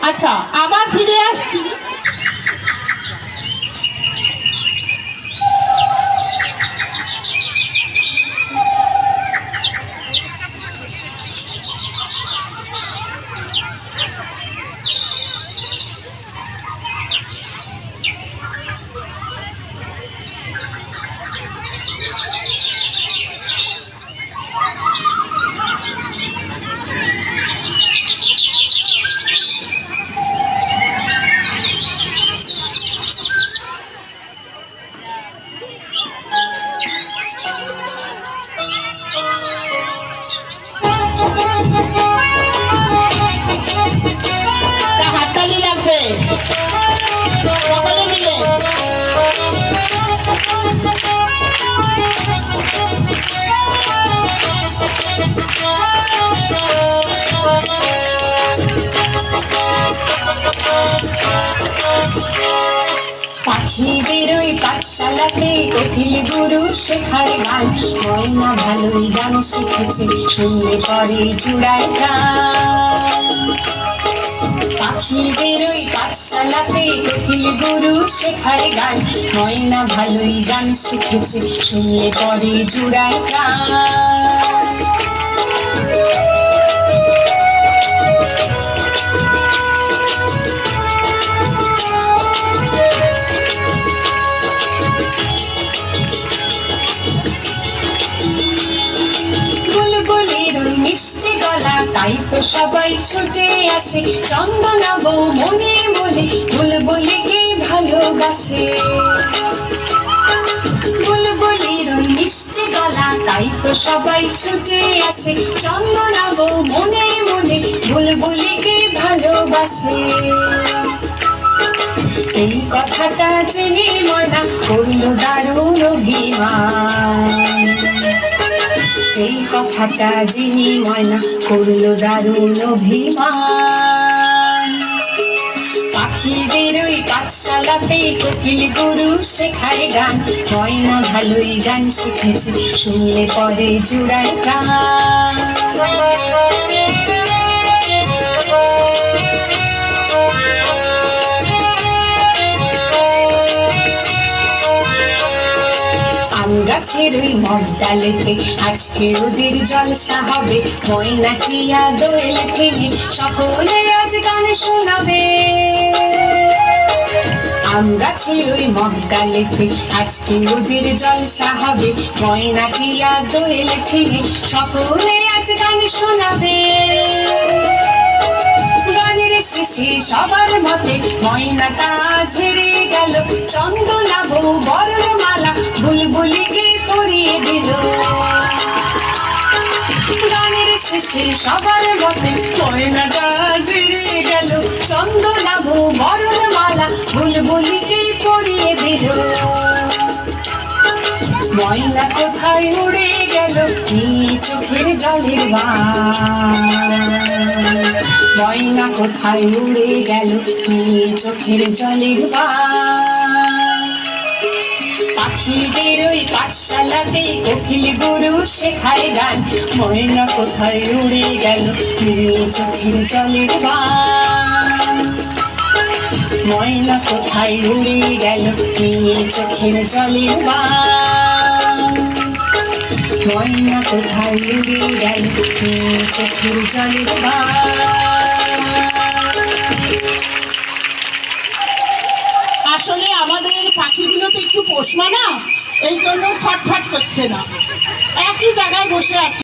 আচ্ছা, আবার ফিরে আসছি। হাততালি লাগবে সকলে মিলে। পাখিদের ওই পাঠশালাতে কোকিল গুরু শেখার গান, ময়না ভালোই গান শিখেছে, শুনলে পরে জুড়ায় গান। পাখিদের ওই পাঠশালাতে কোকিল গুরু শেখার গান, ময়না ভালোই গান শিখেছে, শুনলে পরে জুড়ায় গান। মিষ্টি গলা তাই তো সবাই ছুটে আসে, চন্দনা বউ মনে মনে বুলবুলিকে ভালোবাসে। বুলবুলির ওই মিষ্টি গলা তাই তো সবাই ছুটে আসে, চন্দনা বউ মনে মনে বুলবুলিকে ভালোবাসে। এই কথাটা জেনে ময়না করলো দারুণ অভিমান, এই কথাটা জেনে ময়না করলো দারুণ অভিমান। পাখিদের ওই পাঠশালাতে কোকিল গুরু শেখায় গান, ময়না ভালোই গান শিখেছে, শুনলে পরে জুড়ায় গান। গাছের ওই মগডালেতে আজকে ওদের জলসা হবে, ময়না টিয়া দোয়েল ভেঙে সকলে আজ গান শোনাবে। আম গাছের ওই মগডালেতে আজকে ওদের জলসা হবে, ময়না টিয়া দোয়েল ভেঙে সকলে আজ গান শোনাবে। গানের শেষে সবার মতে ময়নাটা ঝেড়ে গেল, চন্দনা বউ বরণমালা বুলবুলিকে পরিয়ে দিল। গানের শেষে সবার মতে ময়নাটা ঝেড়ে গেল, চন্দনা বউ বরণমালা বুলবুলিকে পরিয়ে দিল। ময়না কোথায় উড়ে গেল নিয়ে চোখের জলের বান, ময়না কোথায় উড়ে গেল নিয়ে চোখের জলের বান। পাখিদের ওই পাঠশালাতে কোকিল গুরু শেখায় গান, ময়না কোথায় উড়ে গেল নিয়ে চোখের জলের বান। ময়না কোথায় উড়ে গেল নিয়ে চোখের জলের বান, ময়না কোথায় উড়ে গেল নিয়ে চোখের জলের বান। আসলে আমাদের পাখিগুলো তো একটু পোষমা না, এই জন্য ছটফট করছে না, একই জায়গায় বসে আছে।